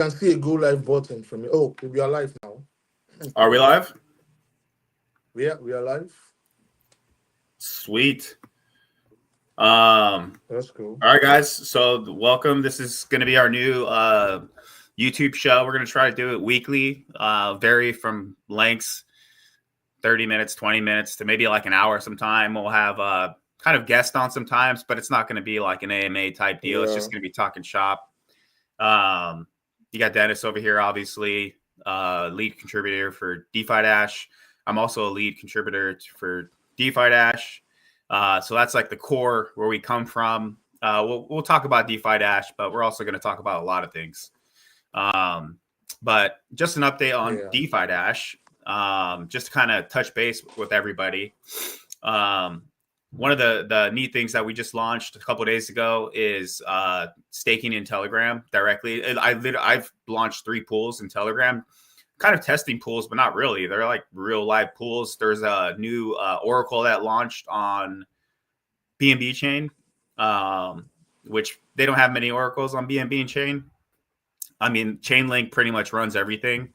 Can see a go live button from me. Oh, okay, we are live now. Are we Okay. live? We are live. Sweet. Um, That's cool. all right, guys. So welcome. This is going to be our new YouTube show. We're going to try to do it weekly, vary from lengths, 30 minutes, 20 minutes to maybe like an hour sometime. We'll have kind of guests on sometimes, but it's not going to be like an AMA type deal. It's Yeah. just going to be talking shop. You got Dennis over here, obviously, lead contributor for Defidash. I'm also a lead contributor for Defidash. So that's like the core where we come from. We'll talk about Defidash, but we're also going to talk about a lot of things. But just an update on Yeah. Defidash, just to kind of touch base with everybody. One of the neat things that we just launched a couple of days ago is staking in Telegram directly. I've launched 3 pools in Telegram, kind of testing pools, but not really. They're like real live pools. There's a new Oracle that launched on BNB chain, which they don't have many oracles on BNB chain. I mean, Chainlink pretty much runs everything.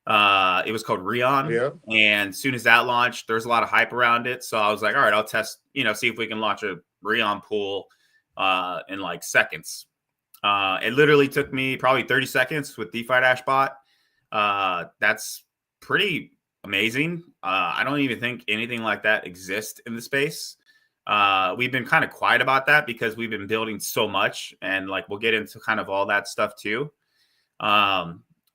It was called Rion. Yeah. And as soon as that launched, there's a lot of hype around it. So I was like, all right, I'll test, see if we can launch a Rion pool in like seconds. It literally took me probably 30 seconds with Defidash bot. That's pretty amazing. I don't even think anything like that exists in the space. We've been kind of quiet about that because we've been building so much, and like we'll get into kind of all that stuff too.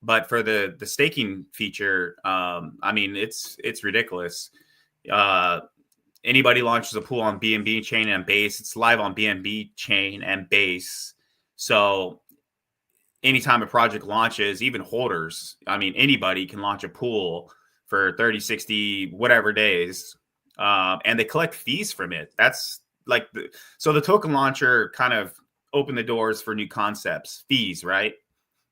But for the staking feature, I mean, it's ridiculous. Anybody launches a pool on BNB chain and Base, it's live on BNB chain and Base. So anytime a project launches, even holders, I mean, anybody can launch a pool for 30, 60, whatever days. And they collect fees from it. That's like so the token launcher kind of opened the doors for new concepts, fees, right?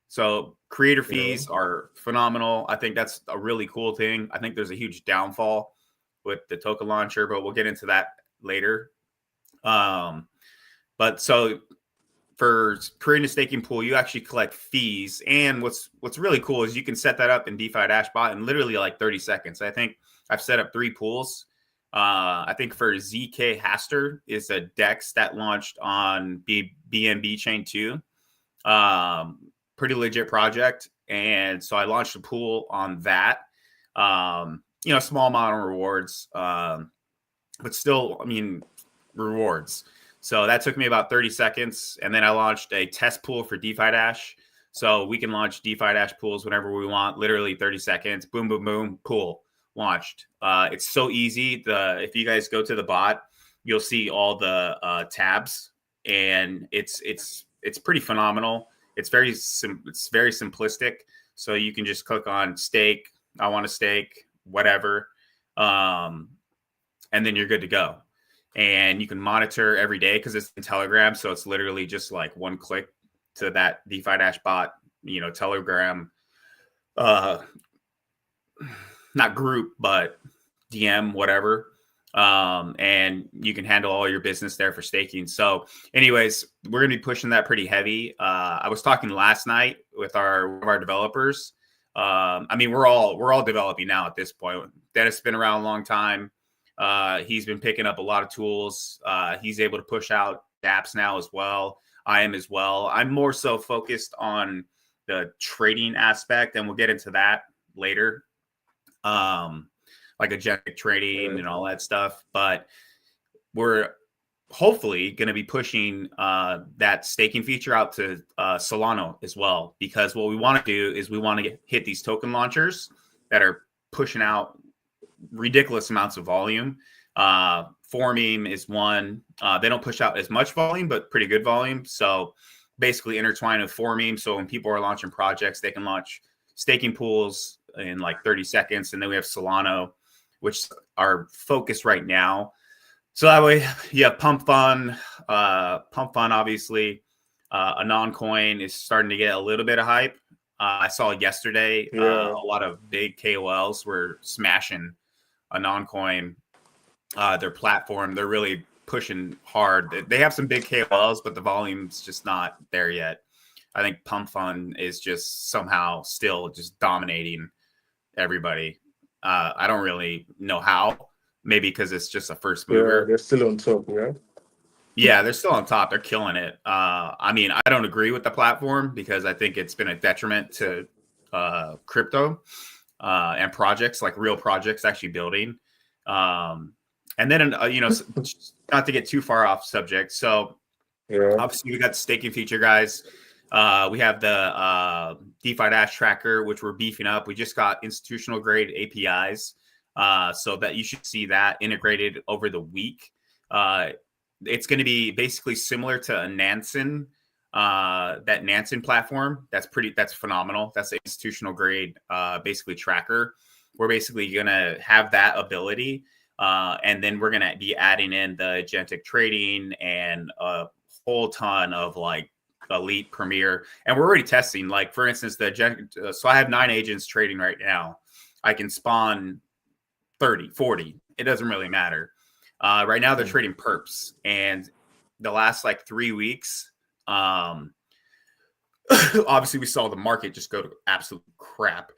So creator fees are phenomenal. I think that's a really cool thing. I think there's a huge downfall with the token launcher, but we'll get into that later. But so for creating a staking pool, you actually collect fees. And what's really cool is you can set that up in Defidash bot in literally like 30 seconds. I think I've set up 3 pools. I think for ZK Haster is a DEX that launched on BNB chain too. Pretty legit project. And so I launched a pool on that. Small amount of rewards, but still, I mean, rewards. So that took me about 30 seconds. And then I launched a test pool for Defidash. So we can launch Defidash pools whenever we want, literally 30 seconds. Boom, boom, boom, pool launched. It's so easy. If you guys go to the bot, you'll see all the tabs, and it's pretty phenomenal. It's very simplistic. So you can just click on stake. I want to stake, whatever. And then you're good to go. And you can monitor every day because it's in Telegram. So it's literally just like one click to that Defidash bot, Telegram, not group, but DM, whatever. And you can handle all your business there for staking. So anyways, we're going to be pushing that pretty heavy. I was talking last night with our developers. I mean, we're all developing now at this point. Dennis has been around a long time. He's been picking up a lot of tools. He's able to push out apps now as well. I am as well. I'm more so focused on the trading aspect, and we'll get into that later. Like agentic trading and all that stuff. But we're hopefully going to be pushing that staking feature out to Solana as well, because what we want to do is we want to hit these token launchers that are pushing out ridiculous amounts of volume. Forming is one. They don't push out as much volume, but pretty good volume. So basically intertwine with Forming. So when people are launching projects, they can launch staking pools in like 30 seconds. And then we have Solana, which are focused right now. So that way, yeah, Pump Fun, obviously. Anon Coin is starting to get a little bit of hype. I saw yesterday a lot of big KOLs were smashing Anon Coin, their platform. They're really pushing hard. They have some big KOLs, but the volume's just not there yet. I think Pump Fund is just somehow still just dominating everybody. I don't really know how. Maybe because it's just a first Yeah, mover. they're still on top, yeah. Yeah, they're still on top. They're killing it. I mean, I don't agree with the platform because I think it's been a detriment to crypto and projects, like real projects actually building. And then, not to get too far off subject. So Yeah. obviously, we got the staking feature, guys. We have the Defidash tracker, which we're beefing up. We just got institutional grade APIs, so that you should see that integrated over the week. It's going to be basically similar to a Nansen, that Nansen platform. That's phenomenal. That's the institutional grade, basically tracker. We're basically going to have that ability. And then we're going to be adding in the agentic trading and whole ton of like elite premier, and we're already testing, like for instance so I have 9 agents trading right now. I can spawn 30, 40, it doesn't really matter. Right now they're trading perps, and the last like 3 weeks, obviously we saw the market just go to absolute crap.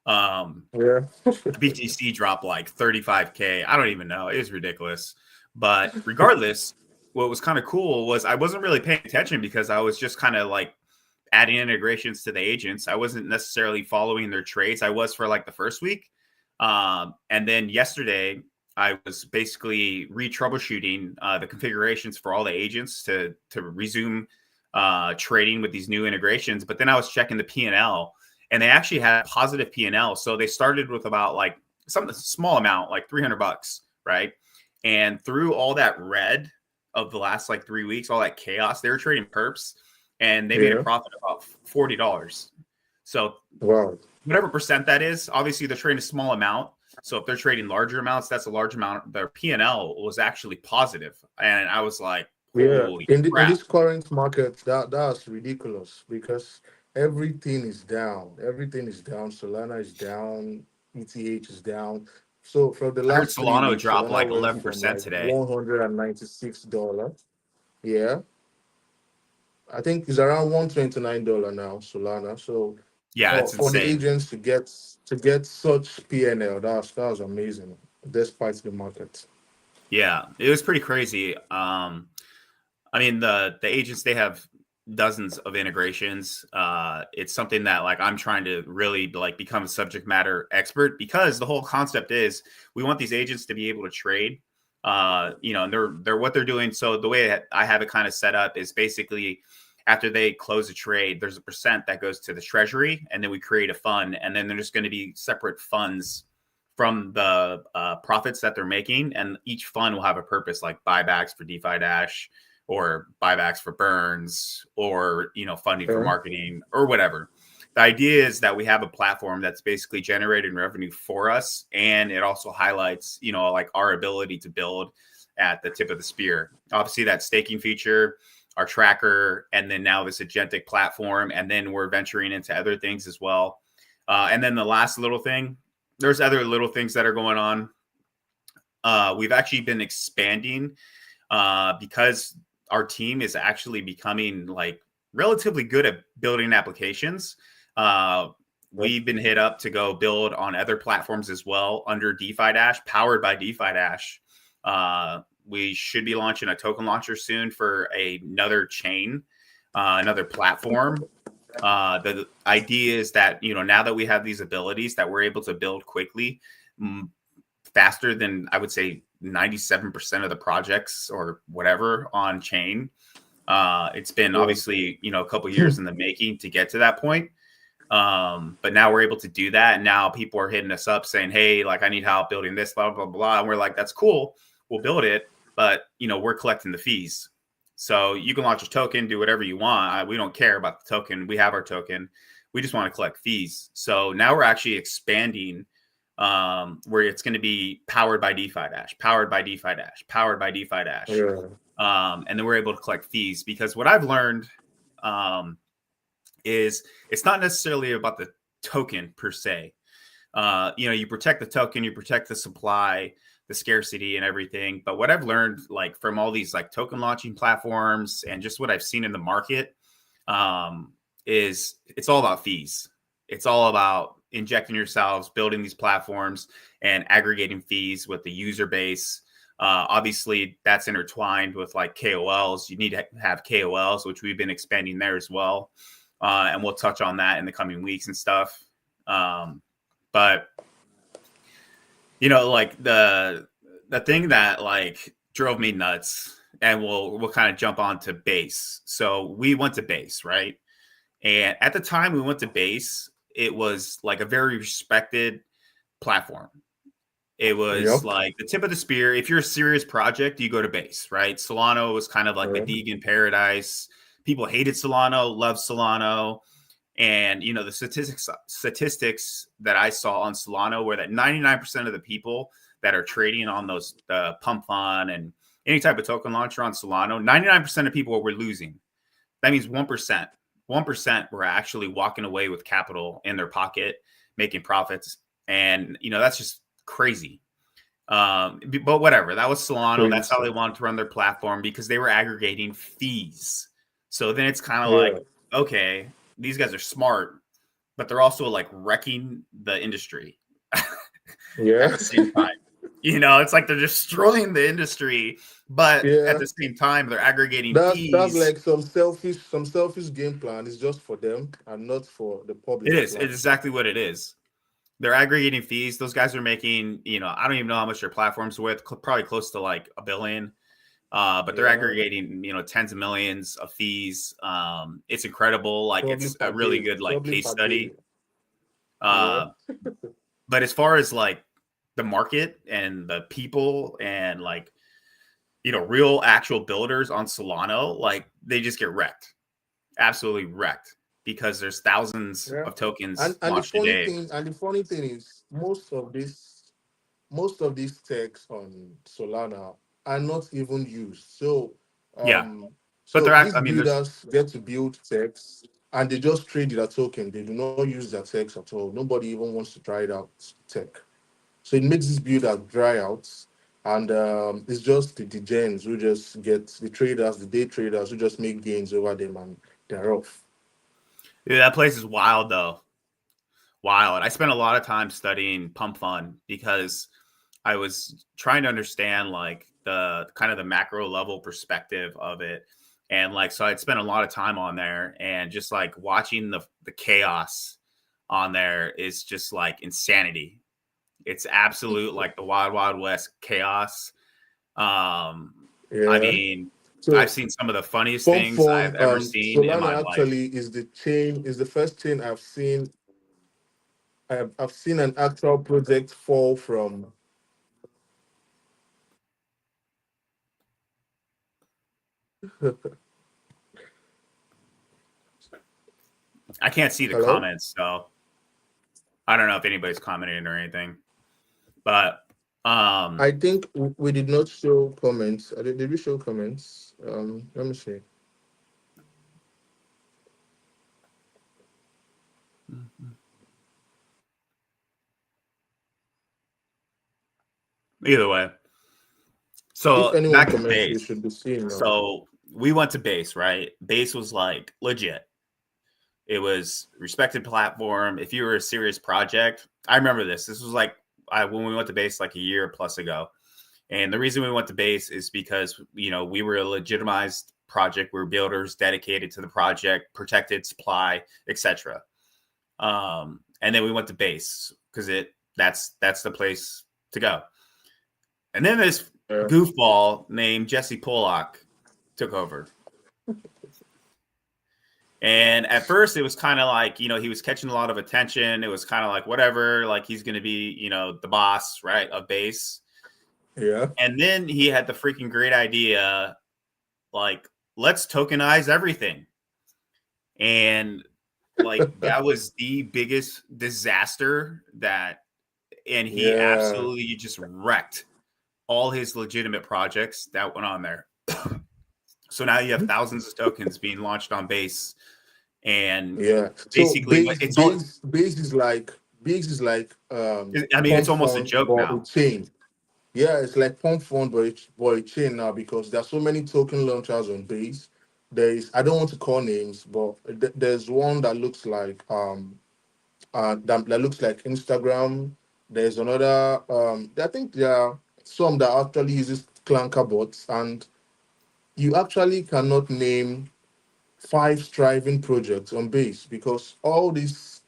Yeah. BTC dropped like 35K. I don't even know. It was ridiculous. But regardless, what was kind of cool was I wasn't really paying attention because I was just kind of like adding integrations to the agents. I wasn't necessarily following their trades. I was for like the first week. And then yesterday, I was basically re-troubleshooting the configurations for all the agents to resume trading with these new integrations. But then I was checking the P&L, and they actually had positive P&L. So they started with about like some small amount, like $300, right? And through all that red of the last like 3 weeks, all that chaos, they were trading perps, and they made a profit of about $40. So Wow. whatever percent that is, obviously they're trading a small amount. So if they're trading larger amounts, that's a large amount. Their P&L was actually positive, and I was like, Yeah. holy In crap. this current market, that's ridiculous because everything is down. Everything is down. Solana is down. ETH is down. So for the I heard last three Solana weeks, dropped Solana like went from 11% like today. $196. Yeah. I think it's around $129 now, Solana. So Yeah, it's for the insane. agents to get such PNL, that's amazing, despite the market. Yeah, it was pretty crazy. I mean, the agents, they have dozens of integrations. It's something that like I'm trying to really like become a subject matter expert, because the whole concept is we want these agents to be able to trade. And they're what they're doing. So the way I have it kind of set up is basically after they close a trade, there's a percent that goes to the treasury, and then we create a fund, and then there's going to be separate funds from the profits that they're making, and each fund will have a purpose, like buybacks for Defidash, or buybacks for Burns, or funding for Yeah. marketing or whatever. The idea is that we have a platform that's basically generating revenue for us, and it also highlights like our ability to build at the tip of the spear. Obviously that staking feature, our tracker, and then now this agentic platform, and then we're venturing into other things as well. And then the last little thing, there's other little things that are going on. We've actually been expanding because our team is actually becoming like relatively good at building applications. We've been hit up to go build on other platforms as well under Defidash, powered by Defidash. We should be launching a token launcher soon for another chain, another platform. The idea is that now that we have these abilities, that we're able to build quickly, faster than I would say 97% of the projects or whatever on chain. It's been obviously a couple years in the making to get to that point. But now we're able to do that, and now people are hitting us up saying, hey, like I need help building this, blah blah blah, and we're like, that's cool, we'll build it, but we're collecting the fees. So you can launch a token, do whatever you want. We don't care about the token. We have our token. We just want to collect fees. So now we're actually expanding, where it's going to be powered by Defidash, powered by Defidash, powered by Defidash. Yeah. And then we're able to collect fees, because what I've learned is it's not necessarily about the token per se. You protect the token, you protect the supply, the scarcity and everything. But what I've learned, like from all these like token launching platforms and just what I've seen in the market, is it's all about fees. It's all about injecting yourselves, building these platforms, and aggregating fees with the user base. Obviously, that's intertwined with like KOLs. You need to have KOLs, which we've been expanding there as well, and we'll touch on that in the coming weeks and stuff. But like the thing that like drove me nuts, and we'll kind of jump on to base. So we went to base, right? And at the time we went to base, it was like a very respected platform. It was Yep. like the tip of the spear. If you're a serious project, you go to base, right? Solano was kind of like the Yeah. Deegan paradise. People hated Solano, loved Solano. And the statistics that I saw on Solano were that 99% of the people that are trading on those pump fund and any type of token launcher on Solano, 99% of people were losing. That means 1% were actually walking away with capital in their pocket, making profits. And that's just crazy. But whatever, that was Solano. Crazy That's how they stuff. wanted to run their platform because they were aggregating fees. So then it's kind of like, Yeah. okay, these guys are smart, but they're also like wrecking the industry at Yeah. the same time. It's like they're destroying the industry, but at Yeah. the same time, they're aggregating That's fees. like some selfish game plan. It's just for them and not for the It public at is. It's large. exactly what it is. They're aggregating fees. Those guys are making, I don't even know how much their platform's worth, probably close to like a billion. But they're Yeah. aggregating, tens of millions of fees. It's incredible. Like Probably it's per a really day. good like Probably case per day. study. Yeah. Uh, but as far as like the market and the people and like real actual builders on Solano, like they just get wrecked, absolutely wrecked because there's thousands Yeah. of tokens And the launched a funny day. thing and the funny thing is most of these techs on Solana are not even used. So Yeah, um but so these I mean, there's builders get to build techs and they just trade their token. They do not use their techs at all. Nobody even wants to try it out tech. So it makes this builder dry out. And it's just the gens who just get the traders, the day traders who just make gains over them and they're off. dude, that place is wild though. Wild. I spent a lot of time studying pump fund because I was trying to understand like the kind of the macro level perspective of it. And like so I'd spent a lot of time on there and just like watching the chaos on there is just like insanity. It's absolute like the wild wild west chaos. Um I Yeah. mean, I've So seen some of the funniest Pump things I've Fund, ever seen in my Solana life. actually is the first chain I've seen. I've seen an actual project fall from. I can't see the Hello? comments, so I don't know if anybody's commenting or anything. But I think we did not show comments. Did we show comments? Let me see. either way, If so anyone back to comments, we base. should be seeing now. So we went to base, right? Base was like legit. It was respected platform. If you were a serious project, I remember this. This was like when we went to base like a year plus ago. And the reason we went to base is because we were a legitimized project. We were builders dedicated to the project, protected supply, etc. And then we went to base because that's the place to go. And then this Yeah. goofball named Jesse Pollock took over. And at first, it was kind of like, he was catching a lot of attention. It was kind of like, whatever, like he's going to be, the boss, right, of base. Yeah. And then he had the freaking great idea, like, let's tokenize everything. And like, that was the biggest disaster and he Yeah. absolutely just wrecked all his legitimate projects that went on there. So now you have thousands of tokens being launched on base, and Yeah. So basically, it's all. base is like I mean, it's Pump almost a Fund joke but a now. chain. Yeah, it's like Pump Fund but a chain now because there's so many token launchers on base there is, I don't want to call names, but there's one that looks like that looks like Instagram. There's another I think there are some that actually uses Clanker bots, and you actually cannot name five striving projects on base because all these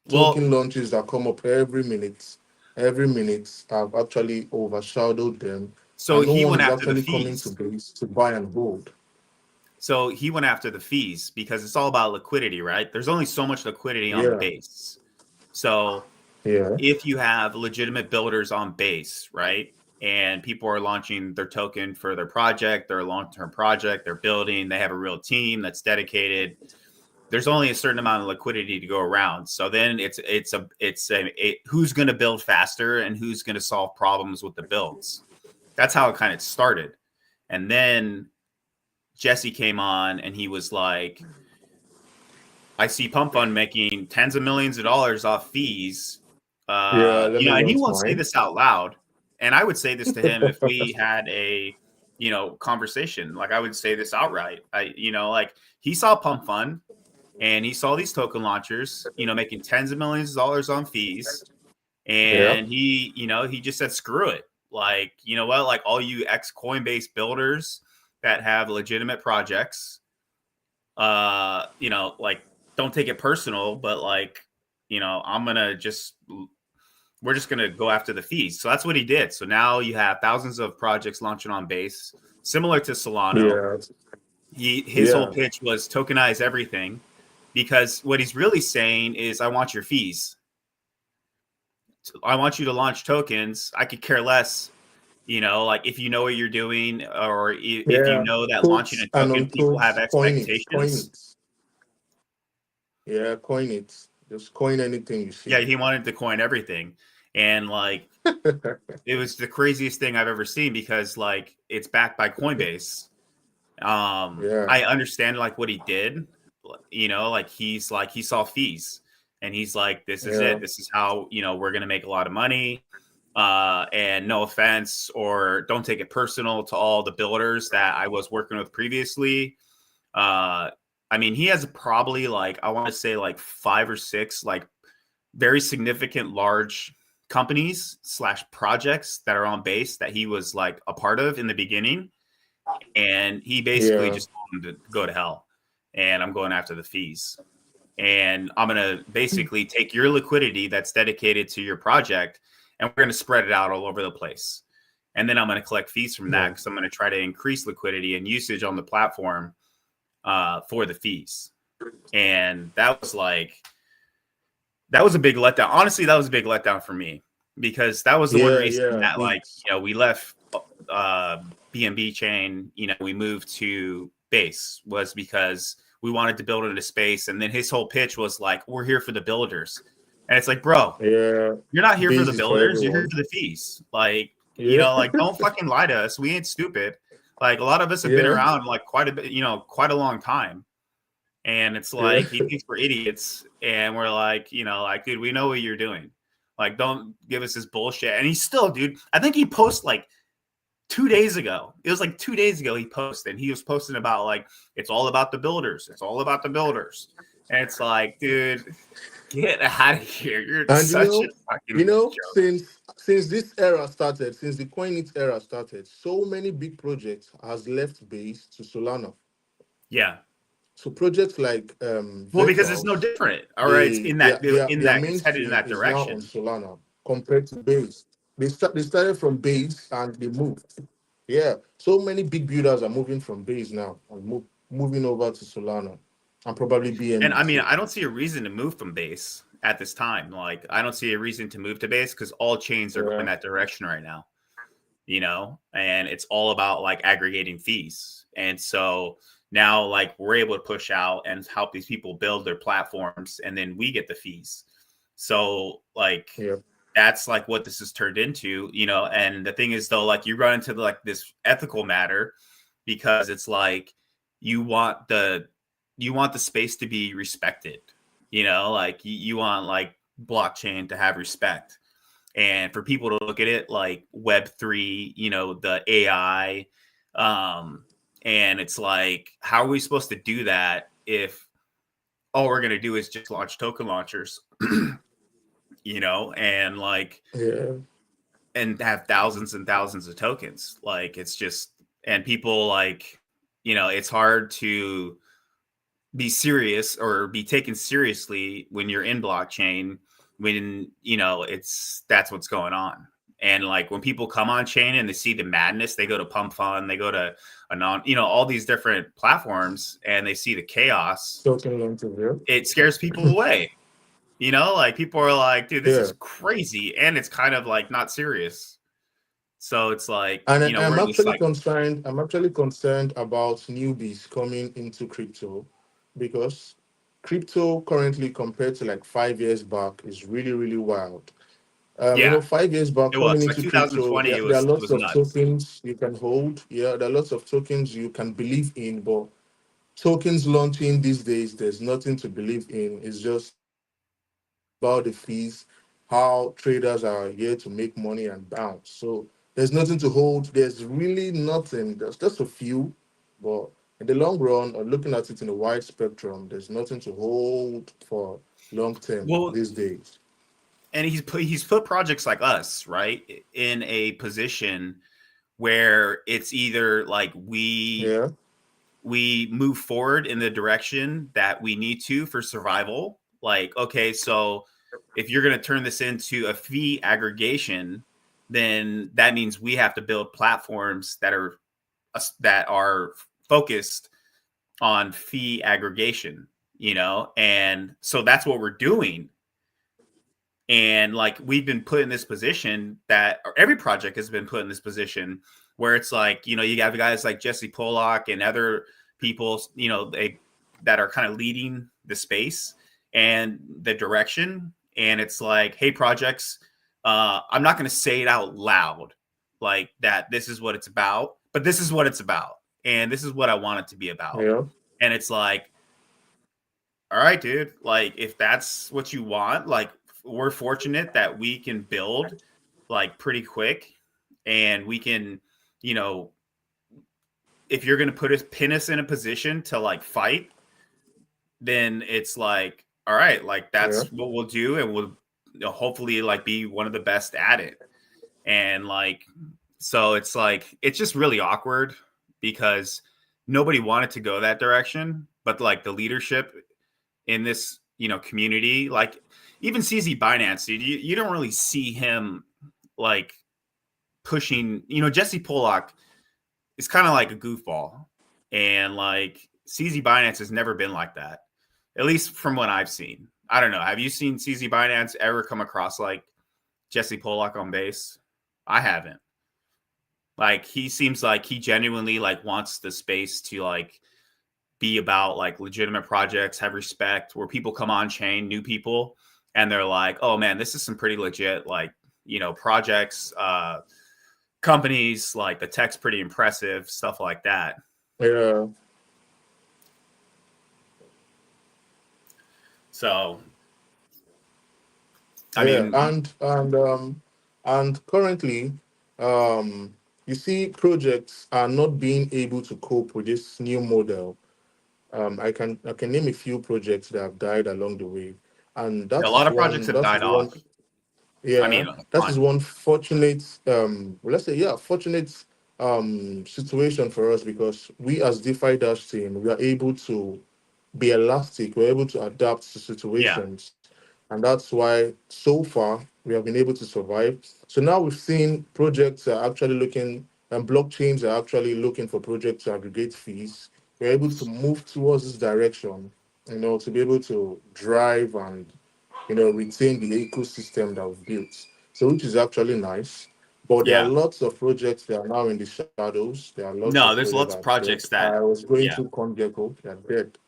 token Well, launches that come up every minute have actually overshadowed them, so and no he one went is after the actually coming to fees. base to buy and hold. So he went after the fees because it's all about liquidity, right? There's only so much liquidity on Yeah, base. So yeah, if you have legitimate builders on base, right? And people are launching their token for their project, their long-term project, they're building, they have a real team that's dedicated. There's only a certain amount of liquidity to go around. So then it's who's going to build faster and who's going to solve problems with the builds. That's how it kind of started. And then Jesse came on and he was like, I see Pump Fund making tens of millions of dollars off fees. yeah. Let me And he launch won't say mine. this out loud. And I would say this to him if we had a, conversation. Like I would say this outright. Like he saw Pump Fund and he saw these token launchers, making tens of millions of dollars on fees. Yeah, And he just said, screw it. Like, you know what? Like all you ex Coinbase builders that have legitimate projects, like don't take it personal, but like, I'm gonna just we're just gonna go after the fees. So that's what he did. So now you have thousands of projects launching on base, similar to Solano. yeah, His whole yeah, pitch was tokenize everything, because what he's really saying is, I want your fees. I want you to launch tokens. I could care less, like if you know what you're doing, or if you yeah. know that launching Totes a and token, people have untotes, coin it, coin expectations. it. Yeah, coin it. Just coin anything you Yeah, see. he wanted to coin everything. And like it was the craziest thing I've ever seen, because like it's backed by Coinbase. Yeah, I understand like what he did, like he saw fees and he's like, this is yeah, it. This is how, we're gonna make a lot of money. And no offense, or don't take it personal, to all the builders that I was working with previously. Uh I mean, he has probably like, I want to say like five or six like very significant large companies slash projects that are on base that he was like a part of in the beginning, and he basically yeah, just told him to go to hell, and I'm going after the fees, and I'm going to basically take your liquidity that's dedicated to your project, and we're going to spread it out all over the place, and then I'm going to collect fees from that, yeah, because I'm going to try to increase liquidity and usage on the platform, for the fees. And that was a big letdown. Honestly, that was a big letdown for me, because that was the one yeah, reason yeah. that, like, It's we left BNB chain, we moved to base, was because we wanted to build it into space. And then his whole pitch was like, we're here for the builders. And it's like, bro, yeah. you're not here for the Base is for builders. You're here everyone. for the fees. Like, Yeah, like don't fucking lie to us. We ain't stupid. Like a lot of us have been yeah, around like quite a bit, quite a long time. And it's yeah, like he thinks we're idiots, and we're like, like, dude, we know what you're doing. Like, don't give us this bullshit. And he's still, dude. I think he posted like 2 days ago. It was like 2 days ago he posted. And he was posting about like, it's all about the builders. It's all about the builders. And it's like, dude, get out of here. You're and such a fucking joke. since this era started, since the CoinIt era started, so many big projects has left base to Solana. Yeah. So projects like Well, because it's no Virtuals, different. All right. It's their it's headed in mainstream that is now on direction. Solana compared to base. They started from base and they moved. Yeah, so many big builders are moving from base now and moving over to Solana and probably And BNB I mean, too. I don't see a reason to move from base at this time. Like, I don't see a reason to move to base, because all chains are going Yeah, that direction right now, and it's all about like aggregating fees. And so now, like, we're able to push out and help these people build their platforms, and then we get the fees. So, like, yeah, that's like what this has turned into, and the thing is, though, like, you run into like this ethical matter, because it's like you want the space to be respected, like you want like blockchain to have respect, and for people to look at it like Web3, the AI, um And it's like, how are we supposed to do that if all we're going to do is just launch token launchers, and like, Yeah. and have thousands and thousands of tokens. Like, it's just, and people like, it's hard to be serious or be taken seriously when you're in blockchain, when, that's what's going on. And like when people come on chain and they see the madness, they go to Pump Fund, they go to all these different platforms, and they see the chaos. Token launches, yeah. It scares people away. Like people are like, dude, this is Yeah. crazy. And it's kind of like not serious. So it's like, And we're in this like, I'm actually concerned about newbies coming into crypto because crypto currently compared to like 5 years back is really, really wild. yeah, 5 years back it coming was like into crypto, 2020. there are It lots was of nuts. tokens you can hold. Yeah, there are lots of tokens you can believe in, but tokens launching these days, there's nothing to believe in. It's just about the fees, how traders are here to make money and bounce. So there's nothing to hold. There's really nothing. There's just a few, but in the long run, or looking at it in a wide spectrum, there's nothing to hold for long term Well, these days. and he's put projects like us, right, in a position where it's either like Yeah, we move forward in the direction that we need to for survival. Like, okay, so if you're going to turn this into a fee aggregation, then that means we have to build platforms that are focused on fee aggregation, and so that's what we're doing. And like we've been put in this position that, or every project has been put in this position where it's like, you have guys like Jesse Pollock and other people, that are kind of leading the space and the direction. And it's like, hey, projects, I'm not going to say it out loud like that. This is what it's about, but this is what it's about. And this is what I want it to be about. yeah, And it's like, all right, dude. Like, if that's what you want, like, we're fortunate that we can build like pretty quick, and we can, you know, if you're gonna pin us in a position to like fight, then it's like, all right, like yeah, that's what we'll do, and we'll hopefully like be one of the best at it. And like, so it's like it's just really awkward because nobody wanted to go that direction, but like the leadership in this community, like even CZ Binance, dude, you don't really see him like pushing. Jesse Pollock is kind of like a goofball, and like CZ Binance has never been like that, at least from what I've seen. I don't know, have you seen CZ Binance ever come across like Jesse Pollock on base? I haven't. Like, he seems like he genuinely like wants the space to like be about like legitimate projects, have respect, where people come on chain, new people, and they're like, oh man, this is some pretty legit like, projects, companies, like the tech's pretty impressive, stuff like that. yeah, So, I yeah. mean, And currently, you see projects are not being able to cope with this new model. I can name a few projects that have died along the way, and a that lot is of projects one. have That died is one. off. I Yeah, mean, a that is ton. one fortunate. Well, let's say, yeah, fortunate situation for us because we as Defidash team we are able to be elastic. We're able to adapt to Yeah. situations, and that's why so far we have been able to survive. So now we've seen projects are actually looking, and blockchains are actually looking for projects to aggregate fees. We're able to move towards this direction, to be able to drive and retain the ecosystem that we've built. So which is actually nice. But there are Yeah. lots of projects that are now in the shadows. There are lots of No, projects there's that lots are of dead. projects I that, was going yeah. to ConGecko, they're dead.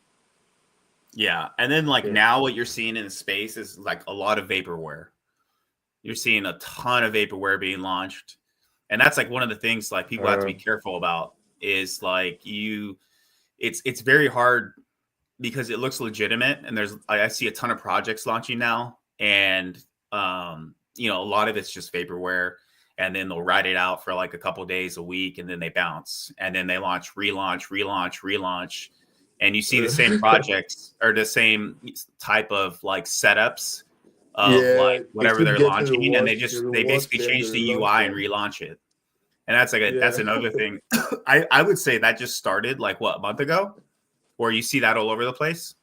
Yeah. And then like Yeah. now what you're seeing in the space is like a lot of vaporware. You're seeing a ton of vaporware being launched. And that's like one of the things like people have to Uh, be careful about is like it's very hard because it looks legitimate, and I see a ton of projects launching now, and a lot of it's just vaporware. and then they'll ride it out for like a couple days, a week, and then they bounce, and then they launch, relaunch, and you see the same projects or the same type of like setups of Yeah, like they whatever keep they're getting launching, and rewards. The they rewards, basically then they change the relaunch UI and them. relaunch it. And that's that's Yeah. another thing. I would say that just started like what, a month ago, where you see that all over the place.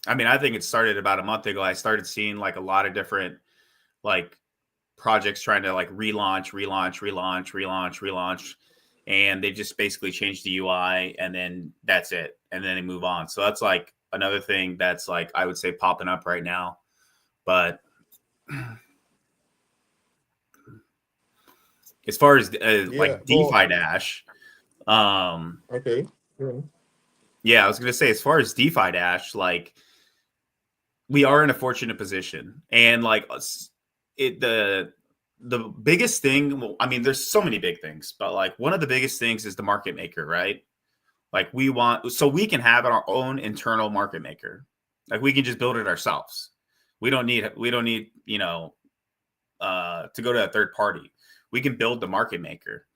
I mean, I think it started about a month ago. I started seeing like a lot of different like projects trying to like relaunch, and they just basically change the UI, and then that's it, and then they move on. So that's like another thing that's like I would say popping up right now. But as far as Yeah. like But DeFi Dash, um, okay. Yeah. yeah, I was gonna say as far as DeFi Dash, like we are in a fortunate position, and like it the biggest thing. Well, I mean, there's so many big things, but like one of the biggest things is the market maker, right? Like we want, so we can have our own internal market maker. Like we can just build it ourselves. We don't need, to go to a third party. We can build the market maker.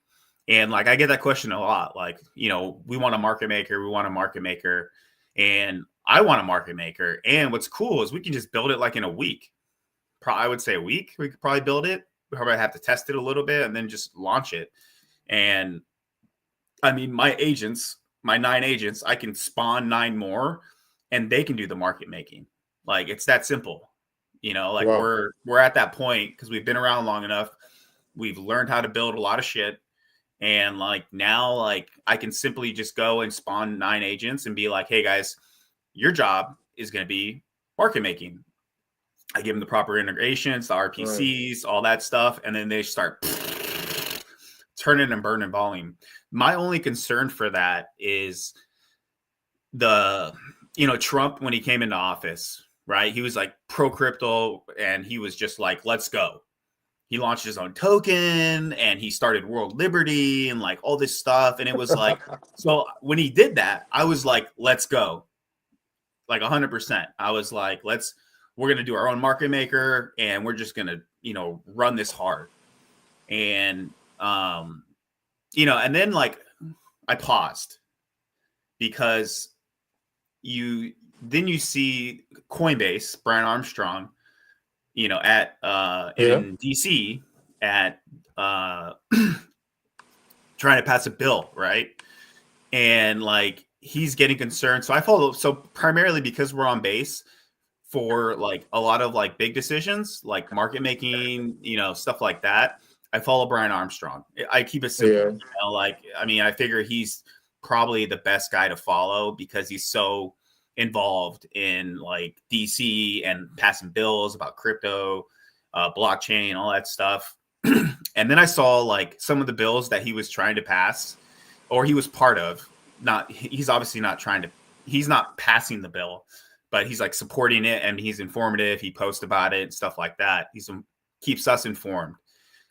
And like I get that question a lot. Like, we want a market maker, we want a market maker, and I want a market maker. And what's cool is we can just build it like in a week. I would say a week. We could probably build it. We probably have to test it a little bit and then just launch it. And I mean, my 9 agents, I can spawn 9 more, and they can do the market making. Like it's that simple. Like Wow. we're at that point because we've been around long enough. We've learned how to build a lot of shit. And like now, like I can simply just go and spawn 9 agents and be like, hey guys, your job is going to be market making. I give them the proper integrations, the Right. RPCs, all that stuff, and then they start turning and burning volume. My only concern for that is the, Trump, when he came into office, right? He was like pro crypto, and he was just like, let's go. He launched his own token, and he started World Liberty and like all this stuff. And it was like, so when he did that, I was like, let's go. Like 100%. I was like, we're going to do our own market maker, and we're just going to, run this hard. And, and then like I paused because you see Coinbase, Brian Armstrong, at Yeah. in DC at trying to pass a bill, right? And like he's getting concerned. So I follow, so primarily because we're on base for like a lot of like big decisions, like market making, stuff like that. I follow Brian Armstrong. I keep it Yeah. simple. Like I mean, I figure he's probably the best guy to follow because he's so involved in like DC and passing bills about crypto, blockchain, all that stuff. And then I saw like some of the bills that he was trying to pass or he was part of. Not he's obviously not trying to, he's not passing the bill, but he's like supporting it and he's informative. He posts about it and stuff like that. He's keeps us informed.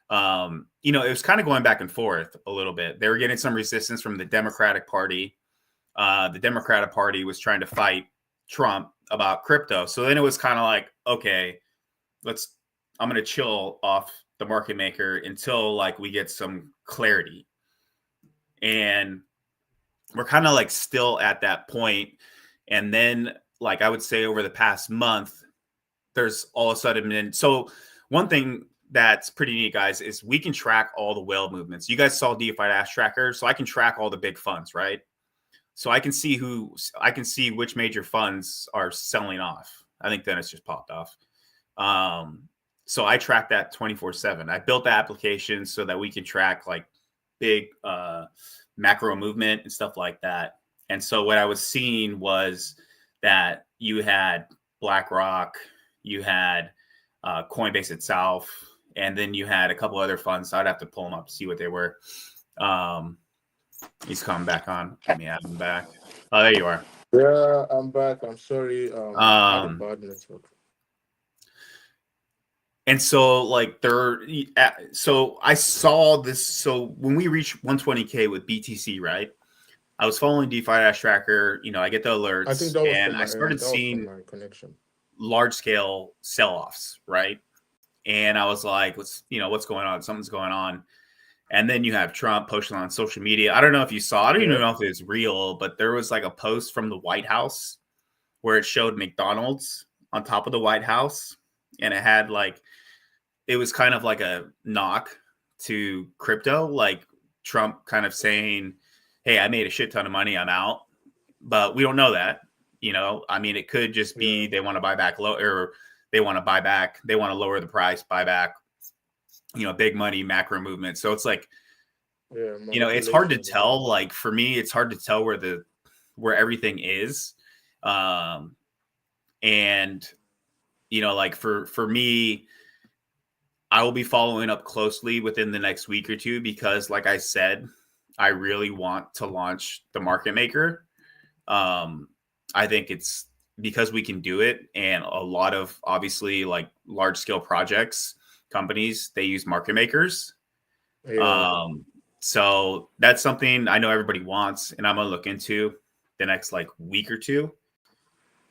It was kind of going back and forth a little bit. They were getting some resistance from the Democratic Party. The Democratic Party was trying to fight Trump about crypto. So then it was kind of like, okay, I'm going to chill off the market maker until like we get some clarity. And we're kind of like still at that point. And then like I would say over the past month, there's all of a sudden been, so one thing that's pretty neat, guys, is we can track all the whale movements. You guys saw Defidash tracker, so I can track all the big funds, right? So I can see which major funds are selling off. I think Dennis just popped off. So I track that 24/7. I built the application so that we can track like big macro movement and stuff like that. And so what I was seeing was that you had BlackRock, you had Coinbase itself, and then you had a couple other funds. So I'd have to pull them up to see what they were. He's coming back on. Let me add him back. Oh, there you are. Yeah, I'm back. I'm sorry. I had a Um, bad network. and so like so I saw this. So when we reached 120K with BTC, right? I was following Defidash tracker. I get the I think alerts, that was and from I my end. started That was from seeing. my connection. large scale sell offs, right? And I was like, what's going on? Something's going on. And then you have Trump posting on social media. I don't know if you saw, I don't even Yeah. know if it's real, but there was like a post from the White House where it showed McDonald's on top of the White House. And it had like, it was kind of like a knock to crypto, like Trump kind of saying, hey, I made a shit ton of money. I'm out. But we don't know that. I mean, it could just Yeah. be they want to buy back low, or they want to buy back, they want to lower the price, buy back, big money macro movement. So it's like, Yeah. it's hard to Manipulation. Yeah. tell. Like for me, it's hard to tell where everything is. Um, and like for me, I will be following up closely within the next week or two because, like I said, I really want to launch the market maker. Um, I think it's because we can do it, and a lot of obviously like large scale projects, companies, they use market makers. Yeah. Um, so that's something I know everybody wants, and I'm gonna look into the next like week or two.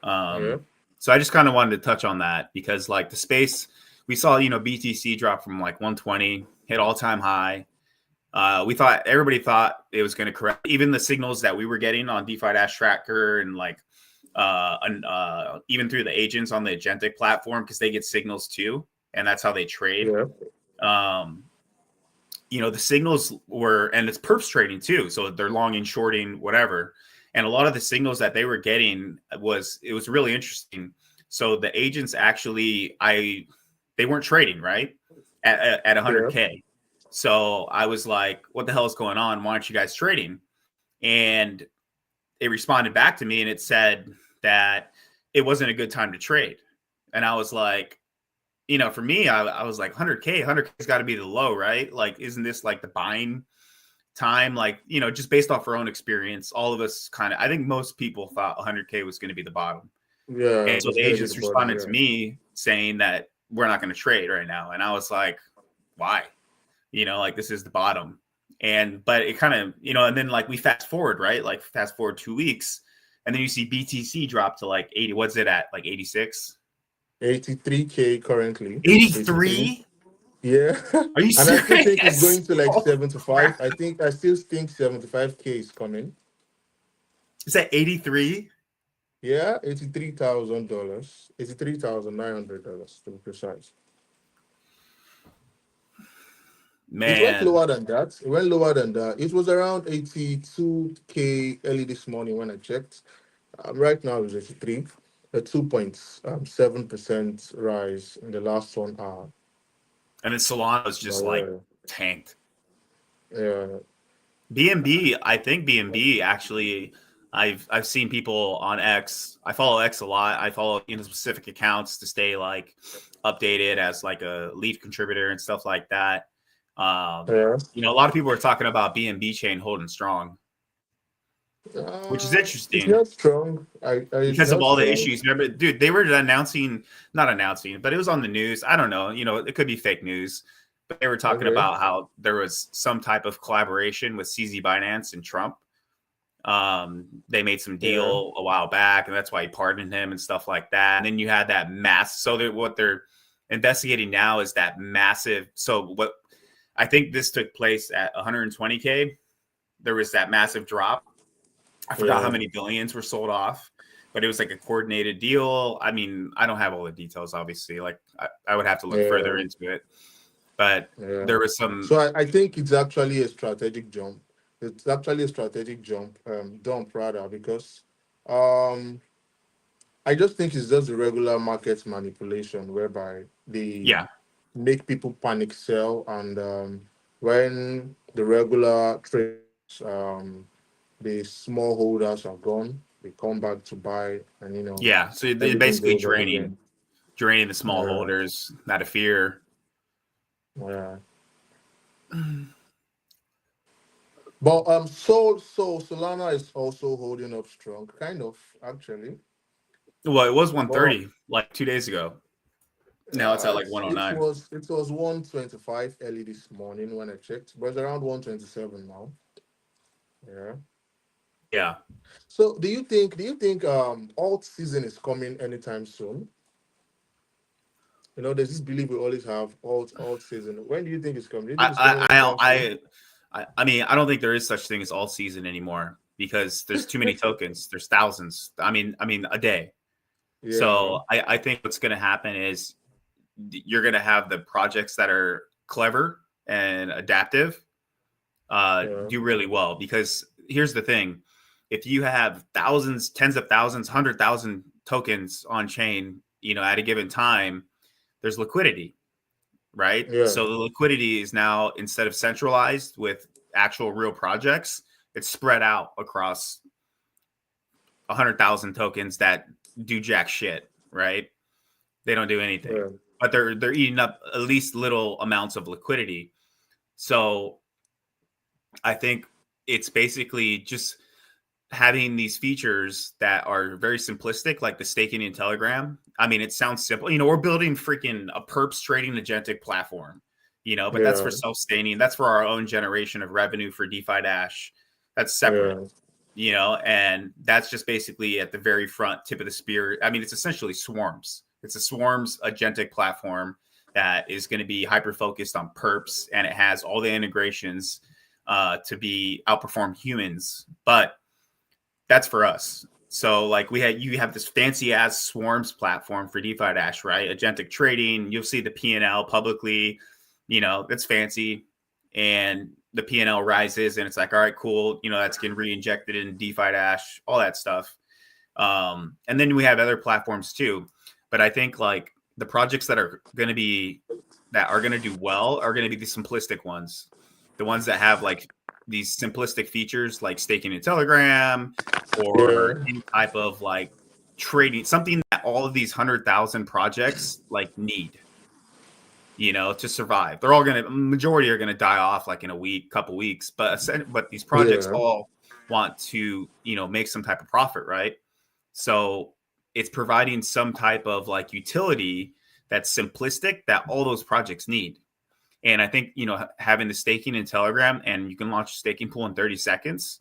Yeah. Um, so I just kind of wanted to touch on that because like the space we saw, BTC drop from like 120, hit all time high. Everybody thought it was going to correct. Even the signals that we were getting on Defidash tracker and like even through the agents on the agentic platform, because they get signals too, and that's how they trade. Yeah. Um, the signals were, and it's perps trading too, so they're long and shorting whatever. And a lot of the signals that they were getting it was really interesting. So the agents actually, they weren't trading right at Yeah. 100K. So I was like, what the hell is going on? Why aren't you guys trading? And it responded back to me and it said that it wasn't a good time to trade. And I was like, for me, I was like 100K's got to be the low, right? Like, isn't this like the buying time? Like, just based off our own experience, all of us I think most people thought 100K was going to be the bottom. Yeah. And It so was the gonna be the agents bottom. responded to Yeah. me saying that we're not going to trade right now. And I was like, why? Like this is the bottom. But it kind of, and then like we fast forward, right? Like fast forward 2 weeks, and then you see BTC drop to like 80. What's it at? Like 86? 83K currently. 83. 83? Yeah. Are you And I still think it's serious? going to like Oh, 75. crap. I still think 75K is coming. Is that 83? Yeah, $83,000. $83,900 to be precise. It went Man. lower than that. It went lower than that. It was around 82K early this morning when I checked. Right now it's 83. A 2.7% rise in the last 1 hour. And then Solana's But just like tanked. yeah, BNB, I think BNB actually, I've seen people on X. I follow X a lot. I follow specific accounts to stay like updated as like a lead contributor and stuff like that. yeah. A lot of people are talking about BNB chain holding strong, which is It's interesting not strong. It's because of not all the strong. issues. Remember, dude, they were not announcing, but it was on the news. I don't know. It could be fake news, but they were talking Okay. about how there was some type of collaboration with CZ Binance and Trump. They made some Yeah. deal a while back, and that's why he pardoned him and stuff like that. And then you had that mass. So that what they're investigating now is that massive. So what I think this took place at 120K. There was that massive drop. I forgot how Yeah. many billions were sold off, but it was like a coordinated deal. I mean, I don't have all the details, obviously. Like I would have to look further Yeah. into it, but Yeah. there was some. So I think it's actually a strategic jump. It's actually a strategic dump rather, because um I just think it's just a regular market manipulation whereby they Yeah, make people panic sell, and when the regular traders, the small holders are gone, they come back to buy, and yeah. So they everything basically goes up again. draining the small Yeah, holders out of fear. yeah. But so Solana is also holding up strong, kind of actually. Well, it was But 130 like 2 days ago. Now it's at like it 109. was 125 early this morning when I checked, but it's around 127 now. Yeah. Yeah. So do you think alt season is coming anytime soon? There's this belief we always have all season. When do you think it's coming? Do you think it's coming I anytime soon? I mean, I don't think there is such thing as all season anymore because there's too many tokens. There's thousands. I mean, a day. Yeah, So I think what's going to happen is you're going to have the projects that are clever and adaptive yeah, do really well because here's the thing: if you have thousands, tens of thousands, 100,000 tokens on chain, at a given time, there's liquidity, right? yeah, So the liquidity is now instead of centralized with actual real projects, it's spread out across 100,000 tokens that do jack shit, right? They don't do anything, yeah, but they're eating up at least little amounts of liquidity. So I think it's basically just having these features that are very simplistic, like the staking in Telegram. I mean, it sounds simple. We're building freaking a perps trading agentic platform, but that's yeah, for self-staining. That's for our own generation of revenue for Defidash. That's separate, yeah, and that's just basically at the very front tip of the spear. I mean, it's essentially swarms. It's a swarms agentic platform that is going to be hyper focused on perps, and it has all the integrations to be outperform humans. But that's for us. So like you have this fancy ass swarms platform for DeFi Dash, right? Agentic trading. You'll see the P&L publicly. It's fancy, and the P&L rises, and it's like, all right, cool. That's getting re-injected in DeFi Dash, all that stuff. And then we have other platforms too. But I think like the projects that are going to do well are going to be the simplistic ones, the ones that have like these simplistic features like staking in Telegram or yeah, any type of like trading, something that all of these 100,000 projects like need, to survive. They're all going to, majority are going to die off like in a week, couple weeks, but these projects yeah, all want to, make some type of profit, right? So it's providing some type of like utility that's simplistic that all those projects need. And I think, having the staking in Telegram and you can launch a staking pool in 30 seconds,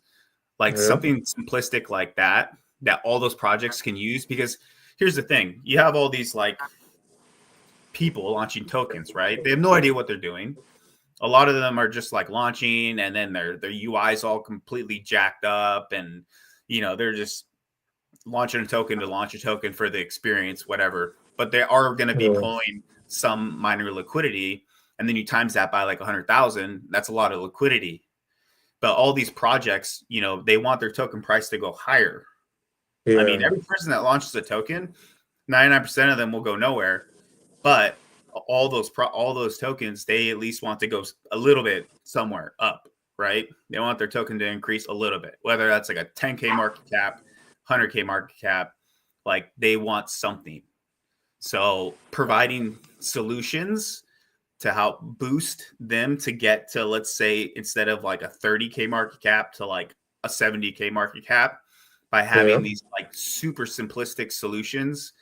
like yeah, something simplistic like that all those projects can use. Because here's the thing: you have all these like people launching tokens, right? They have no idea what they're doing. A lot of them are just like launching and then their UI is all completely jacked up, and they're just launching a token to launch a token for the experience, whatever. But they are going to be yeah, pulling some minor liquidity, and then you times that by like 100,000. That's a lot of liquidity. But all these projects, they want their token price to go higher. I mean, yeah, every person that launches a token, 99% of them will go nowhere. But all those tokens, they at least want to go a little bit somewhere up, right? They want their token to increase a little bit, whether that's like a 10K market cap, 100K market cap, like they want something. So providing solutions to help boost them to get to, let's say, instead of like a 30K market cap to like a 70K market cap, by yeah, having these like super simplistic solutions,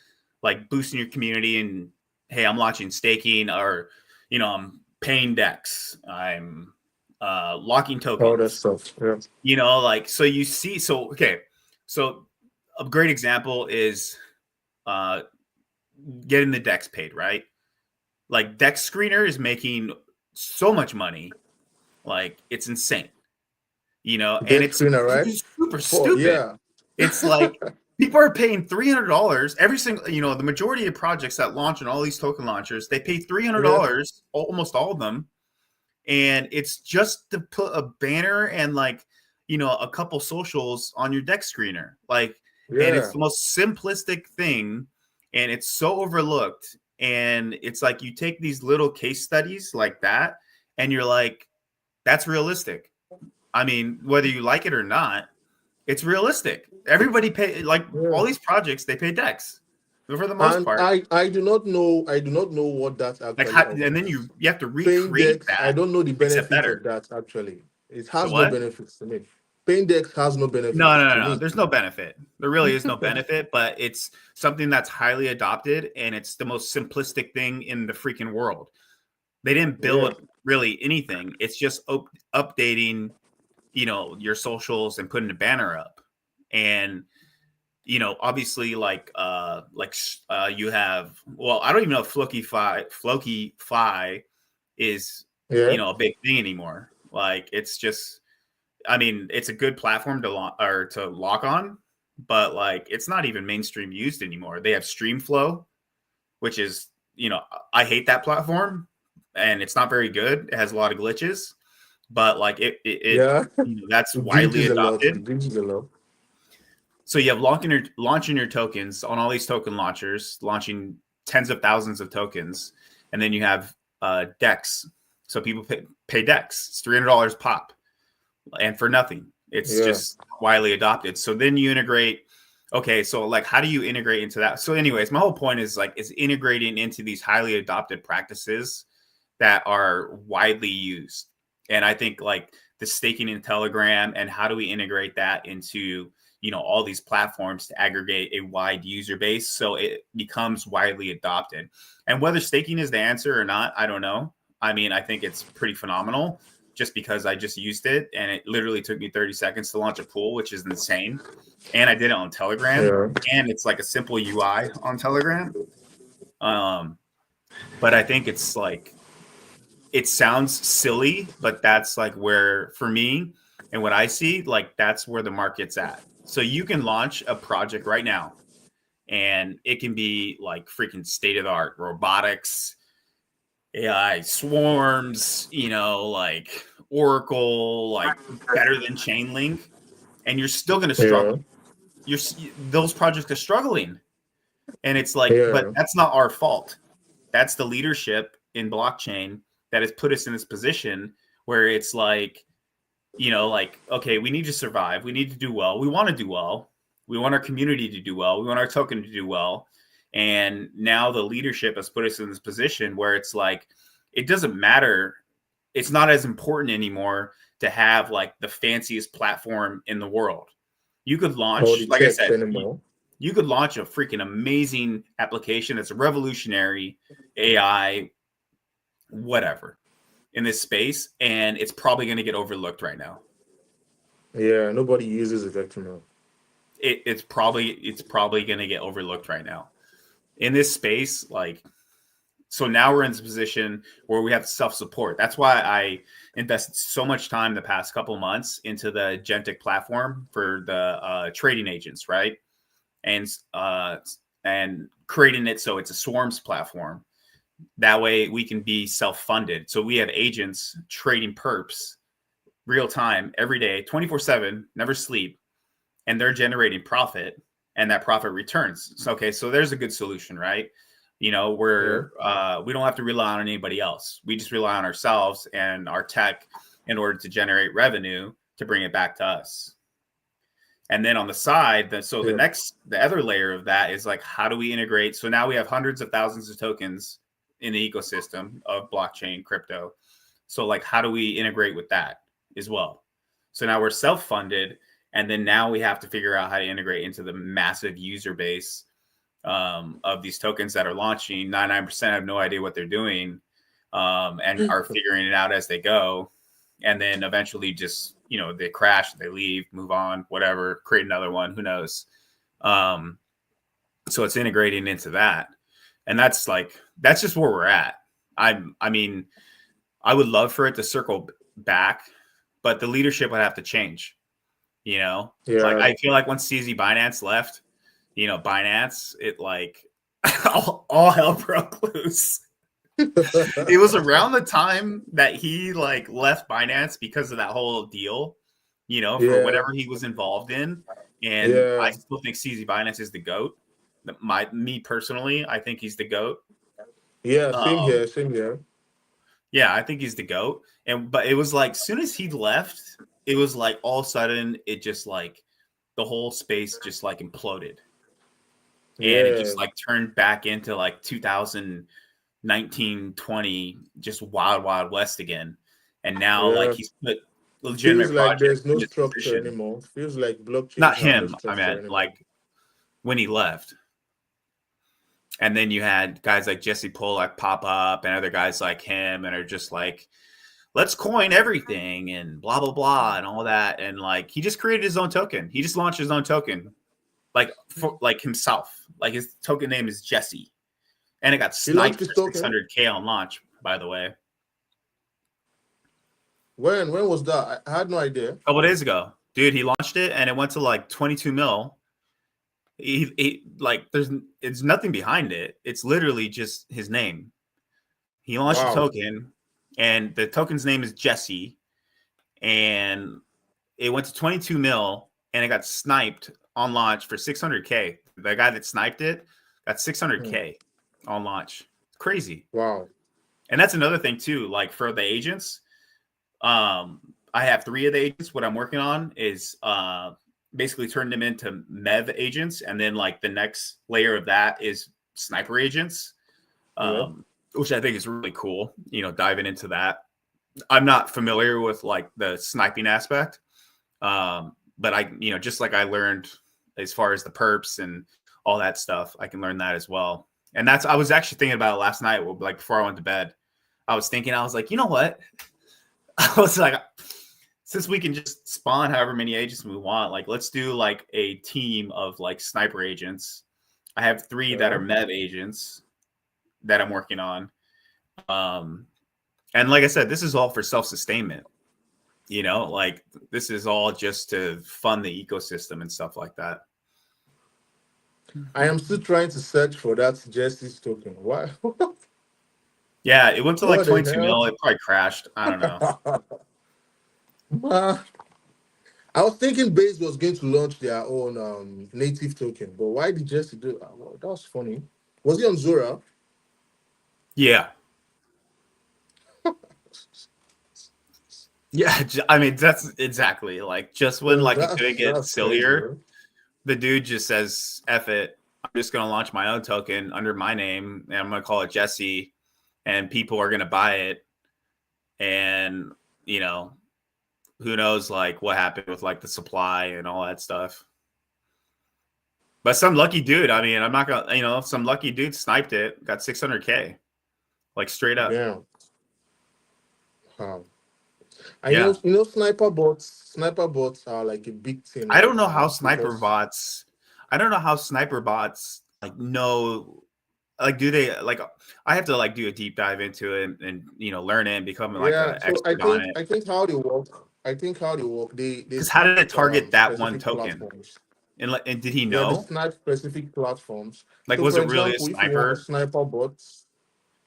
like boosting your community. And hey, I'm launching staking, or I'm paying decks, I'm locking all that tokens, stuff. Yeah, like, so you see. So okay, so a great example is uh getting the decks paid, right? Like Dex Screener is making so much money, like it's insane, and dead it's screener, right? super For stupid. yeah, It's like people are paying $300 every single, the majority of projects that launch on all these token launchers, they pay yeah, $300, almost all of them, and it's just to put a banner and like a couple socials on your deck screener, like, and it's yeah. the most simplistic thing, and it's so overlooked. And it's like you take these little case studies like that and you're like, that's realistic. I mean, whether you like it or not, it's realistic. Everybody pay, like, Yeah. all these projects, they pay decks for the most And part. I do not know what that Like, actually and then offers. you have to Paying recreate decks, I that don't know the except benefits of better. that actually. It The has no what? benefits to me. Paying decks has no No, benefits no, to no, no. me. There's no benefit. There really is no benefit, but it's something that's highly adopted, and it's the most simplistic thing in the freaking world. They didn't Yeah. build really anything. It's just updating, your socials and putting a banner up. And obviously you have, well, I don't even know if Floki Fi is, Yeah. a big thing anymore. Like it's just, I mean, it's a good platform to lock on, but like it's not even mainstream used anymore. They have Streamflow, which is, I hate that platform, and it's not very good. It has a lot of glitches, but like Yeah. that's It widely glitches a lot. adopted. It glitches a lot. So you have launching your tokens on all these token launchers, launching tens of thousands of tokens, and then you have DEX. So people pay DEX. It's $300 pop, and for nothing. It's Yeah. just widely adopted. So then you integrate. Okay, so like, how do you integrate into that? So, anyways, my whole point is integrating into these highly adopted practices that are widely used. And I think like the staking in Telegram, and how do we integrate that into, all these platforms to aggregate a wide user base so it becomes widely adopted. And whether staking is the answer or not, I don't know. I mean, I think it's pretty phenomenal just because I just used it and it literally took me 30 seconds to launch a pool, which is insane. And I did it on Telegram, Yeah. and it's like a simple UI on Telegram. Um, but I think it's like, it sounds silly, but that's like where, for me and what I see, like that's where the market's at. So you can launch a project right now, and it can be like freaking state of the art robotics, AI swarms, like Oracle, like better than Chainlink, and you're still going to Yeah. struggle. You're Those projects are struggling, and it's like, but Yeah. that's not our fault. That's the leadership in blockchain that has put us in this position where it's like, like, okay, we need to survive. We need to do well. We want to do well. We want our community to do well. We want our token to do well. And now the leadership has put us in this position where it's like, it doesn't matter. It's not as important anymore to have like the fanciest platform in the world. You could All launch, the like I text said, anymore. you could launch a freaking amazing application that's a revolutionary AI, whatever, in this space, and it's probably going to get overlooked right now. Yeah. Nobody uses it anymore. It's probably going to get overlooked right now in this space. Like, so now we're in this position where we have self-support. That's why I invested so much time the past couple months into the Gentic platform for the trading agents, right? And and creating it so it's a swarms platform. That way we can be self-funded. So we have agents trading perps real time every day, 24/7, never sleep, and they're generating profit, and that profit returns. So, okay, so there's a good solution, right? Yeah. Where we don't have to rely on anybody else. We just rely on ourselves and our tech in order to generate revenue to bring it back to us. And then on the side, Yeah. the other layer of that is like, how do we integrate? So now we have hundreds of thousands of tokens in the ecosystem of blockchain crypto. So like, how do we integrate with that as well? So now we're self-funded, and then now we have to figure out how to integrate into the massive user base of these tokens that are launching. 99% have no idea what they're doing, and are figuring it out as they go. And then eventually just, they crash, they leave, move on, whatever, create another one, who knows? Um, so it's integrating into that. And that's just where we're at. I mean, I would love for it to circle back, but the leadership would have to change. Like Yeah. I feel like once CZ Binance left, Binance, it like all hell broke loose. It was around the time that he like left Binance because of that whole deal, for Yeah. whatever he was involved in. And I Yeah. still think CZ Binance is the GOAT. Me personally, I think he's the GOAT. Yeah. Same Um, here. Same here. yeah, I think he's the GOAT. But it was like, soon as he left, it was like all of a sudden it just like the whole space just like imploded. And it Yeah. just like turned back into like 2019, 20, just wild, wild west again. And now like Yeah. he's put Feels legitimate like projects there's no in this structure position. anymore. Feels like Not blockchains have no him, I structure meant anymore. like when he left. And then you had guys like Jesse Pollack pop up and other guys like him, and are just like, let's coin everything and blah, blah, blah, and all that. And like, he just created his own token. He just launched his own token like himself. Like his token name is Jesse, and it got He launched sniped his for token. 600K on launch. By the way, When was that? I had no idea. a couple days ago, dude, he launched it and it went to like 22 mil. He like it's nothing behind it. It's literally just his name. He launched a Wow. token, and the token's name is Jesse, and it went to 22 mil, and it got sniped on launch for 600K. The guy that sniped it got Hmm. 600K on launch. It's crazy. Wow. And that's another thing too. Like for the agents, I have 3 of the agents. What I'm working on is basically turn them into Mev agents, and then like the next layer of that is sniper agents, Yeah. which I think is really cool. Diving into that. I'm not familiar with like the sniping aspect, but just like I learned as far as the perps and all that stuff, I can learn that as well. And I was actually thinking about it last night, like before I went to bed. I was like, you know what? I was like, since we can just spawn however many agents we want, like let's do like a team of like sniper agents. I have 3 that are Yeah. Mev agents that I'm working on. Um, and like I said, this is all for self-sustainment. Like this is all just to fund the ecosystem and stuff like that. I am still trying to search for that Jesse's token. Why? Yeah, it went to like What the 22 hell? mil. It probably crashed. I don't know. Man, I was thinking Base was going to launch their own native token, but why did Jesse do that? Well, that was funny. Was he on Zora? Yeah. Yeah, I mean that's exactly like just when Well, like it couldn't get that's crazy, sillier, bro. the dude just says, F it. I'm just gonna launch my own token under my name and I'm gonna call it Jesse, and people are gonna buy it. And you know, who knows like what happened with like the supply and all that stuff. But some lucky dude, I mean, I'm not gonna, some lucky dude sniped it, got 600K, like straight up. Damn. Wow. And Yeah, sniper bots are like a big thing I right don't know how now sniper because bots. I don't know how sniper bots like know. Like, do they like? I have to like do a deep dive into it and learn it and become like yeah. an So I expert on think it. I think how they work. I think how they work. They Because how did it snipe target that one specific token? platforms. And did he Yeah, they know? snipe specific platforms. Like, So was for it really a example, if you want a sniper? sniper bot,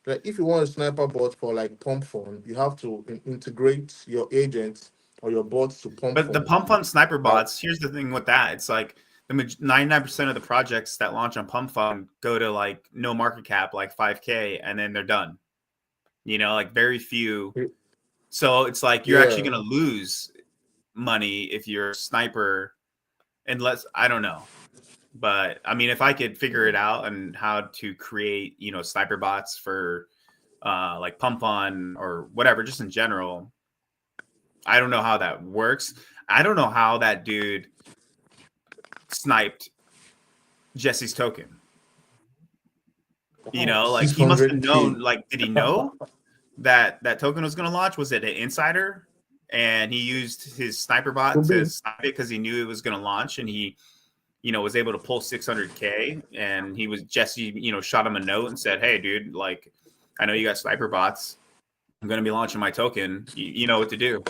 like if you want a sniper bot for like pump fund, you have to integrate your agents or your bots to pump But the fund. pump fun sniper Uh, bots. Here's the thing with that. It's like the 99% of the projects that launch on pump fun go to like no market cap, like 5K, and then they're done. Like very few. So it's like you're actually yeah, going to lose money if you're a sniper, unless I don't know. But I mean, if I could figure it out and how to create, sniper bots for like pump on or whatever, just in general, I don't know how that works. I don't know how that dude sniped Jesse's token. wow, Like he must have 600K. known. Like, did he know that that token was going to launch? Was it an insider? And he used his sniper bot Could to be. snipe it because he knew it was going to launch, and he was able to pull 600K. And he was Jesse, shot him a note and said, "Hey, dude, like, I know you got sniper bots. I'm going to be launching my token. You know what to do."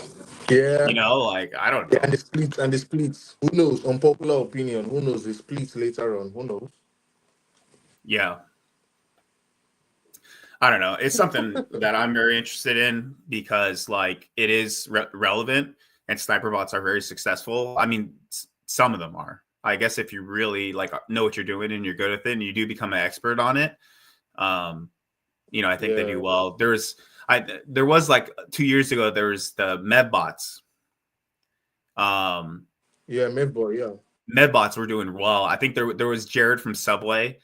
Yeah. Like I don't Yeah, know. and the splits. Who knows? Unpopular opinion. Who knows? The splits later on. Who knows? Yeah, I don't know. It's something that I'm very interested in because like it is relevant, and sniper bots are very successful. I mean, some of them are. I guess if you really like know what you're doing and you're good at it, and you do become an expert on it, um, I think they do Yeah. well. There was like 2 years ago, there was the med bots. Um, Yeah, Medboy, yeah. med bots were doing well. I think there was Jared from Subway,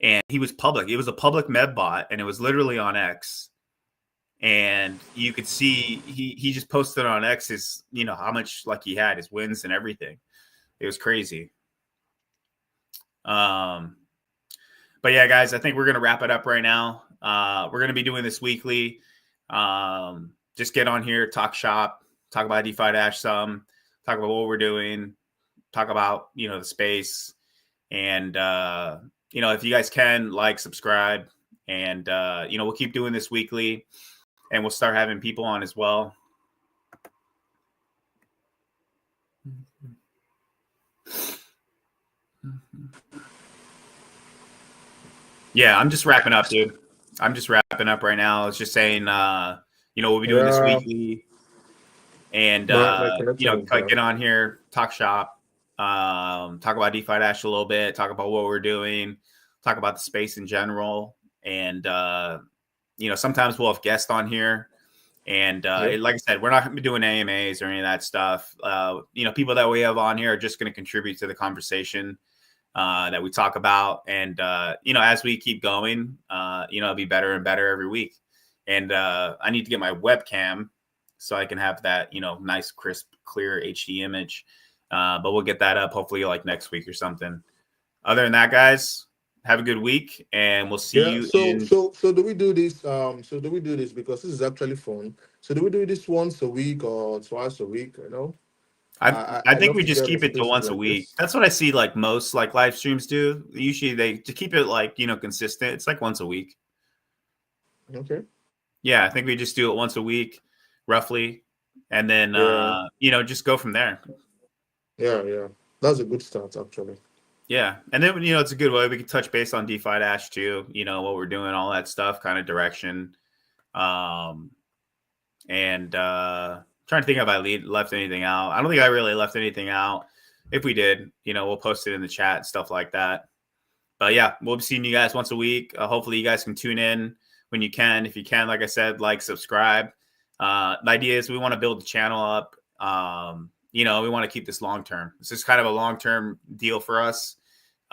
and he was public. It was a public med bot, and it was literally on X. And you could see he just posted on X his, how much like he had, his wins and everything. It was crazy. Um, but yeah, guys, I think we're gonna wrap it up right now. We're gonna be doing this weekly. Just get on here, talk shop, talk about Defidash some, talk about what we're doing, talk about the space. And if you guys can like, subscribe, and we'll keep doing this weekly, and we'll start having people on as well. Yeah, I'm just wrapping up, dude. I'm just wrapping up right now. I was just saying, we'll be doing this Yeah, weekly, and my connection is bad. get on here, talk shop, talk about Defidash a little bit, talk about what we're doing, talk about the space in general, and sometimes we'll have guests on here. And Yep. like I said, we're not going to be doing AMAs or any of that stuff. People that we have on here are just going to contribute to the conversation that we talk about. And, as we keep going, it'll be better and better every week. And I need to get my webcam so I can have that, nice, crisp, clear HD image. But we'll get that up hopefully like next week or something. Other than that, guys, have a good week, and we'll see Yeah. you So in. so so do we do this? So do we do this because this is actually fun? So do we do this once a week or twice a week? I I think love we to just get keep it to spaces once a like week. this. That's what I see like most like live streams do. Usually they to keep it like, consistent. It's like once a week. Okay. Yeah, I think we just do it once a week, roughly, and then Yeah. just go from there. Yeah. Yeah. That's a good start, actually. Yeah, and then it's a good way we can touch base on Defidash too. What we're doing, all that stuff, kind of direction. Um, and trying to think if I left anything out. I don't think I really left anything out. If we did, we'll post it in the chat and stuff like that. But yeah, we'll be seeing you guys once a week. Hopefully, you guys can tune in when you can. If you can, like I said, like, subscribe. The idea is we want to build the channel up. We want to keep this long term. This is kind of a long term deal for us.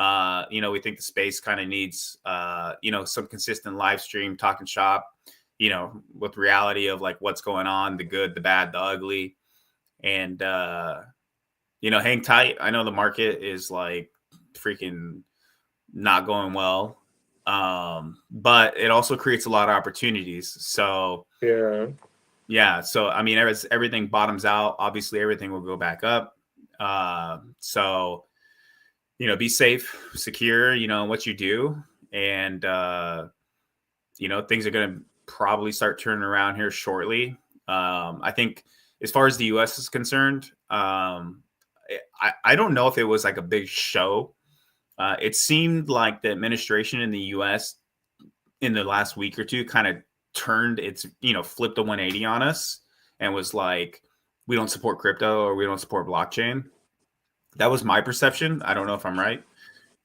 We think the space kind of needs, some consistent live stream, talking shop, with reality of like what's going on, the good, the bad, the ugly. And, hang tight. I know the market is like freaking not going well. But it also creates a lot of opportunities. So Yeah. yeah, so I mean, as everything bottoms out, obviously everything will go back up. So be safe, secure, what you do, and things are going to probably start turning around here shortly. I think as far as the U.S. is concerned, I don't know if it was like a big show. It seemed like the administration in the U.S. in the last week or two kind of turned its, flipped a 180 on us and was like, we don't support crypto or we don't support blockchain. That was my perception. I don't know if I'm right.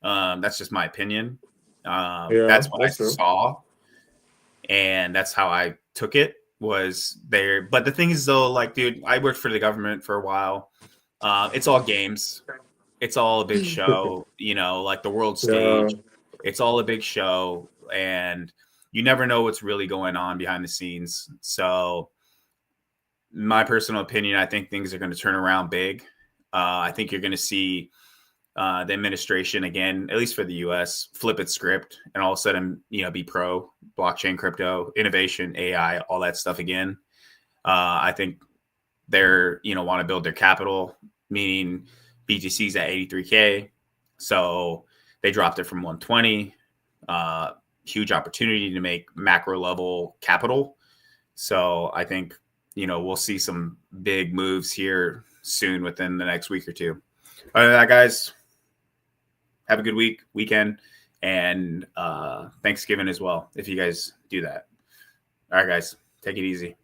That's just my opinion. Yeah. That's what I That's true. saw, and that's how I took it. Was there? But the thing is, though, like, dude, I worked for the government for a while. It's all games. It's all a big show. Like the world Yeah. stage. It's all a big show, and you never know what's really going on behind the scenes. So, my personal opinion, I think things are going to turn around big. I think you're going to see the administration again, at least for the U.S., flip its script and all of a sudden, be pro blockchain, crypto, innovation, AI, all that stuff again. I think they're want to build their capital, meaning BTC's at 83K, so they dropped it from 120. Huge opportunity to make macro level capital. So I think we'll see some big moves here soon within the next week or two. Other than that, guys, have a good weekend, and Thanksgiving as well, if you guys do that. All right, guys, take it easy.